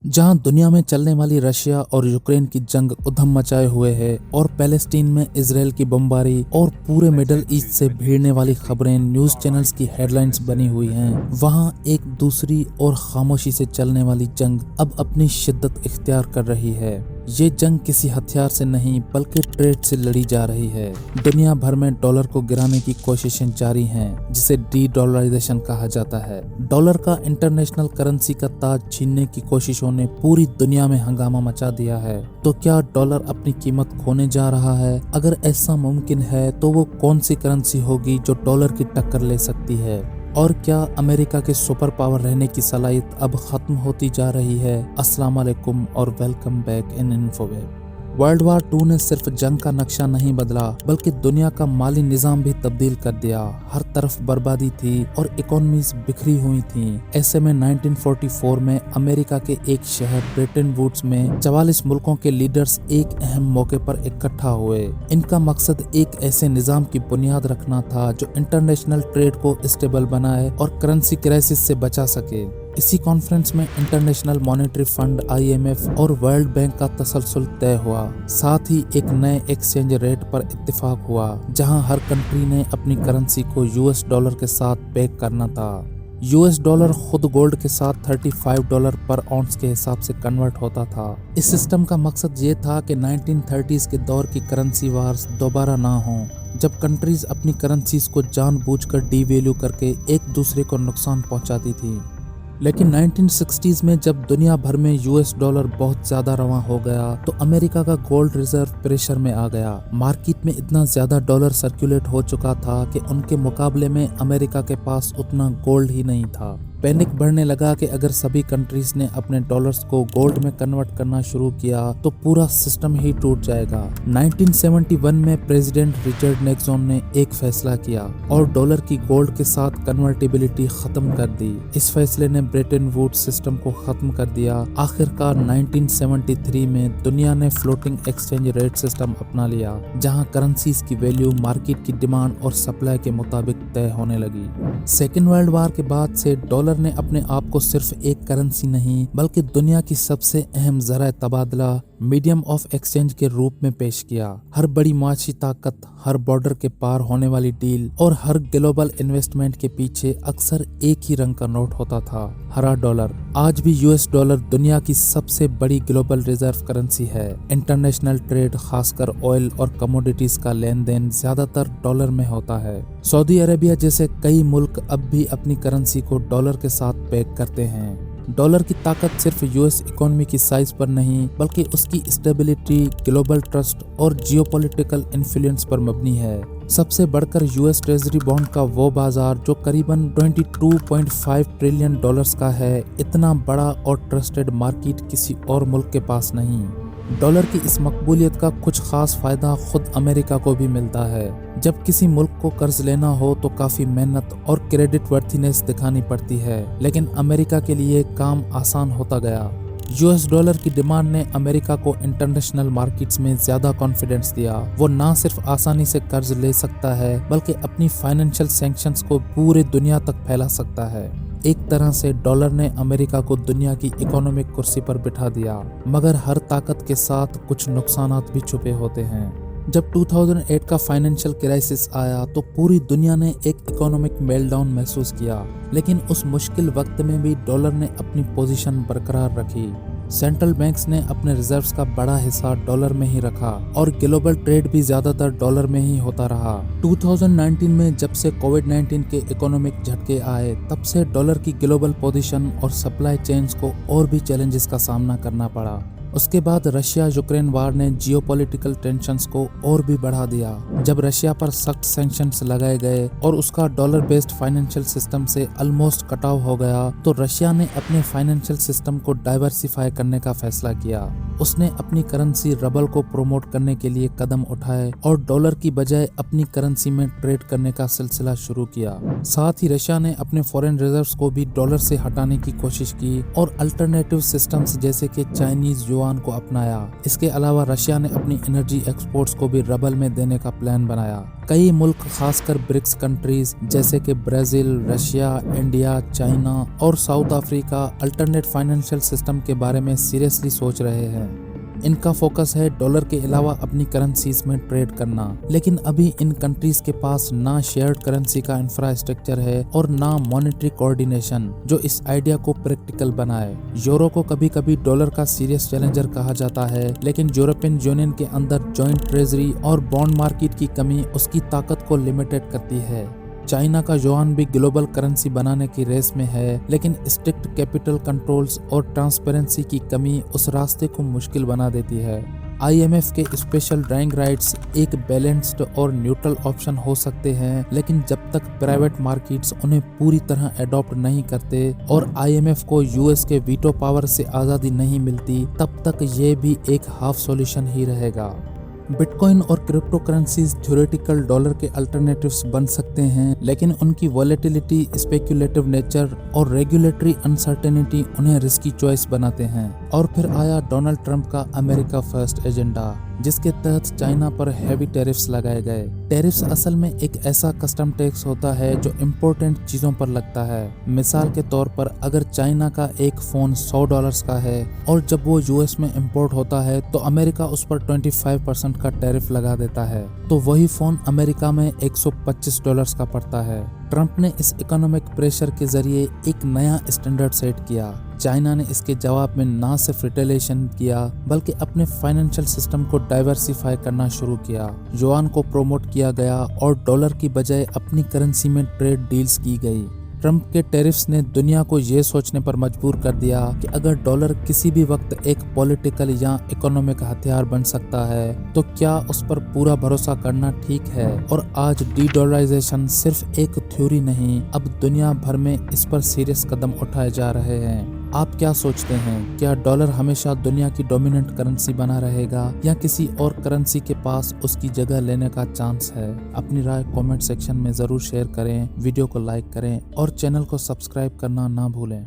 जहां दुनिया में चलने वाली रशिया और यूक्रेन की जंग उधम मचाए हुए है और पैलेस्टीन में इजराइल की बमबारी और पूरे मिडल ईस्ट से भीड़ने वाली खबरें न्यूज चैनल्स की हेडलाइंस बनी हुई हैं, वहां एक दूसरी और खामोशी से चलने वाली जंग अब अपनी शिद्दत इख्तियार कर रही है। ये जंग किसी हथियार से नहीं बल्कि ट्रेड से लड़ी जा रही है। दुनिया भर में डॉलर को गिराने की कोशिशें जारी हैं, जिसे डी डॉलराइजेशन कहा जाता है। डॉलर का इंटरनेशनल करेंसी का ताज छीनने की कोशिशों ने पूरी दुनिया में हंगामा मचा दिया है। तो क्या डॉलर अपनी कीमत खोने जा रहा है? अगर ऐसा मुमकिन है तो वो कौन सी करेंसी होगी जो डॉलर की टक्कर ले सकती है? और क्या अमेरिका के सुपर पावर रहने की सलाहियत अब खत्म होती जा रही है? अस्सलाम वालेकुम और welcome back in Infoweb. World war 2 ने सिर्फ जंग का नक्शा नहीं बदला बल्कि दुनिया का माली निजाम भी तब्दील कर दिया। हर तरफ बर्बादी थी और इकोनॉमीज बिखरी हुई थी। ऐसे में 1944 में अमेरिका के एक शहर ब्रेटन वुड्स में 44 मुल्कों के लीडर्स एक अहम मौके पर इकट्ठा हुए। इनका मकसद एक ऐसे निजाम की बुनियाद रखना था जो इंटरनेशनल ट्रेड को स्टेबल बनाए और करेंसी क्राइसिस से बचा सके। इसी कॉन्फ्रेंस में इंटरनेशनल मॉनेटरी फंड IMF और वर्ल्ड बैंक का तसलसल तय हुआ। साथ ही एक नए एक्सचेंज रेट पर इत्तेफाक हुआ, जहां हर कंट्री ने अपनी करेंसी को US डॉलर के साथ पैक करना था। US डॉलर खुद गोल्ड के साथ $35 पर आउंस के हिसाब से कन्वर्ट होता था। इस सिस्टम का मकसद ये था कि 1930s के दौर की करेंसी वार्स दोबारा ना हों, जब कंट्रीज अपनी करेंसीज को जानबूझकर डीवैल्यू करके एक दूसरे को नुकसान पहुंचाती थी। लेकिन 1960s में जब दुनिया भर में US डॉलर बहुत ज्यादा रवा हो गया तो अमेरिका का गोल्ड रिजर्व प्रेशर में आ गया। मार्केट में इतना ज्यादा डॉलर सर्कुलेट हो चुका था कि उनके मुकाबले में अमेरिका के पास उतना गोल्ड ही नहीं था। पैनिक बढ़ने लगा कि अगर सभी कंट्रीज ने अपने डॉलर्स को गोल्ड में कन्वर्ट करना शुरू किया तो पूरा सिस्टम ही टूट जाएगा। 1971 में प्रेसिडेंट रिचर्ड निक्सन ने एक फैसला किया और डॉलर की गोल्ड के साथ कन्वर्टिबिलिटी खत्म कर दी। इस फैसले ने ब्रेटन वुड्स सिस्टम को खत्म कर दिया। आखिरकार 1973 में दुनिया ने फ्लोटिंग एक्सचेंज रेट सिस्टम अपना लिया, जहां करेंसीज की वैल्यू मार्केट की डिमांड और सप्लाई के मुताबिक तय होने लगी। सेकेंड वर्ल्ड वार के बाद से डॉलर ने अपने आप को सिर्फ एक करेंसी नहीं बल्कि दुनिया की सबसे अहम ज़राए तबादला मीडियम ऑफ एक्सचेंज के रूप में पेश किया। हर बड़ी माशी ताकत, हर बॉर्डर के पार होने वाली डील और हर ग्लोबल इन्वेस्टमेंट के पीछे अक्सर एक ही रंग का नोट होता था, हरा डॉलर। आज भी US डॉलर दुनिया की सबसे बड़ी ग्लोबल रिजर्व करेंसी है। इंटरनेशनल ट्रेड, खासकर ऑयल और कमोडिटीज का लेन देन ज्यादातर डॉलर में होता है। सऊदी अरेबिया जैसे कई मुल्क अब भी अपनी करेंसी को डॉलर के साथ पैक करते हैं। डॉलर की ताकत सिर्फ US इकोनॉमी की साइज पर नहीं बल्कि उसकी स्टेबिलिटी, ग्लोबल ट्रस्ट और जियोपॉलिटिकल इन्फ्लुएंस पर मबनी है। सबसे बढ़कर US ट्रेजरी बॉन्ड का वो बाजार जो करीबन $22.5 ट्रिलियन का है, इतना बड़ा और ट्रस्टेड मार्केट किसी और मुल्क के पास नहीं। डॉलर की इस मकबूलियत का कुछ खास फायदा खुद अमेरिका को भी मिलता है। जब किसी मुल्क को कर्ज लेना हो तो काफी मेहनत और क्रेडिट वर्थीनेस दिखानी पड़ती है, लेकिन अमेरिका के लिए काम आसान होता गया। US डॉलर की डिमांड ने अमेरिका को इंटरनेशनल मार्केट्स में ज्यादा कॉन्फिडेंस दिया। वो ना सिर्फ आसानी से कर्ज ले सकता है बल्कि अपनी फाइनेंशियल सैंक्शंस को पूरे दुनिया तक फैला सकता है। एक तरह से डॉलर ने अमेरिका को दुनिया की इकोनॉमिक कुर्सी पर बिठा दिया, मगर हर ताकत के साथ कुछ नुकसानात भी छुपे होते हैं। जब 2008 का फाइनेंशियल क्राइसिस आया तो पूरी दुनिया ने एक इकोनॉमिक मेल्टडाउन महसूस किया, लेकिन उस मुश्किल वक्त में भी डॉलर ने अपनी पोजीशन बरकरार रखी। सेंट्रल बैंक्स ने अपने रिजर्व्स का बड़ा हिस्सा डॉलर में ही रखा और ग्लोबल ट्रेड भी ज्यादातर डॉलर में ही होता रहा। 2019 में जब से कोविड-19 के इकोनॉमिक झटके आए, तब से डॉलर की ग्लोबल पोजीशन और सप्लाई चेन्स को और भी चैलेंजेस का सामना करना पड़ा। उसके बाद रशिया यूक्रेन वार ने जियोपॉलिटिकल टेंशन्स को और भी बढ़ा दिया। जब रशिया पर सख्त सैंक्शंस लगाए गए और उसका डॉलर बेस्ड फाइनेंशियल सिस्टम से ऑलमोस्ट कटाव हो गया, तो रशिया ने अपने फाइनेंशियल सिस्टम को डाइवर्सिफाई करने का फैसला किया। उसने अपनी करेंसी रबल को प्रमोट करने के लिए कदम उठाए और डॉलर की बजाय अपनी करेंसी में ट्रेड करने का सिलसिला शुरू किया। साथ ही रशिया ने अपने फॉरेन रिजर्व्स को भी डॉलर से हटाने की कोशिश की और अल्टरनेटिव सिस्टम्स जैसे कि चाइनीज युआन को अपनाया। इसके अलावा रशिया ने अपनी एनर्जी एक्सपोर्ट्स को भी रबल में देने का प्लान बनाया। कई मुल्क खासकर ब्रिक्स कंट्रीज जैसे कि ब्राजील, रशिया, इंडिया, चाइना और south Africa alternate financial system के बारे में सीरियसली सोच रहे हैं। इनका फोकस है डॉलर के अलावा अपनी करेंसीज में ट्रेड करना, लेकिन अभी इन कंट्रीज के पास ना शेयर्ड करेंसी का इंफ्रास्ट्रक्चर है और ना मॉनेटरी कोऑर्डिनेशन जो इस आइडिया को प्रैक्टिकल बनाए। यूरो को कभी कभी डॉलर का सीरियस चैलेंजर कहा जाता है, लेकिन यूरोपियन यूनियन के अंदर जॉइंट ट्रेजरी और बॉन्ड मार्केट की कमी उसकी ताकत को लिमिटेड करती है। चाइना का युआन भी ग्लोबल करेंसी बनाने की रेस में है, लेकिन स्ट्रिक्ट कैपिटल कंट्रोल्स और ट्रांसपेरेंसी की कमी उस रास्ते को मुश्किल बना देती है। IMF के स्पेशल ड्राइंग राइट्स एक बैलेंस्ड और न्यूट्रल ऑप्शन हो सकते हैं, लेकिन जब तक प्राइवेट मार्केट्स उन्हें पूरी तरह एडॉप्ट नहीं करते और IMF को US के वीटो पावर से आज़ादी नहीं मिलती, तब तक ये भी एक हाफ सॉल्यूशन ही रहेगा। बिटकॉइन और क्रिप्टो करेंसीज थ्योरेटिकल डॉलर के अल्टरनेटिव्स बन सकते हैं, लेकिन उनकी वॉलेटिलिटी, स्पेक्युलेटिव नेचर और रेगुलेटरी अनसर्टेनिटी उन्हें रिस्की चॉइस बनाते हैं। और फिर आया डोनाल्ड ट्रंप का अमेरिका फर्स्ट एजेंडा, जिसके तहत चाइना पर हैवी टैरिफ्स लगाए गए। टैरिफ्स असल में एक ऐसा कस्टम टैक्स होता है जो इम्पोर्टेंट चीजों पर लगता है। मिसाल के तौर पर अगर चाइना का एक फोन $100 का है और जब वो US में इंपोर्ट होता है तो अमेरिका उस पर 25% का टैरिफ लगा देता है, तो वही फोन अमेरिका में $125 का पड़ता है। ट्रंप ने इस इकोनॉमिक प्रेशर के जरिए एक नया स्टैंडर्ड सेट किया। चाइना ने इसके जवाब में ना सिर्फ रिटेलिएशन किया, बल्कि अपने फाइनेंशियल सिस्टम को डाइवर्सिफाई करना शुरू किया। युआन को प्रमोट किया गया और डॉलर की बजाय अपनी करेंसी में ट्रेड डील्स की गई। ट्रंप के टैरिफ्स ने दुनिया को ये सोचने पर मजबूर कर दिया कि अगर डॉलर किसी भी वक्त एक पॉलिटिकल या इकोनॉमिक हथियार बन सकता है, तो क्या उस पर पूरा भरोसा करना ठीक है। और आज डी-डॉलराइजेशन सिर्फ एक थ्योरी नहीं, अब दुनिया भर में इस पर सीरियस कदम उठाए जा रहे हैं। आप क्या सोचते हैं, क्या डॉलर हमेशा दुनिया की डोमिनेंट करेंसी बना रहेगा या किसी और करेंसी के पास उसकी जगह लेने का चांस है? अपनी राय कमेंट सेक्शन में जरूर शेयर करें, वीडियो को लाइक करें और चैनल को सब्सक्राइब करना ना भूलें।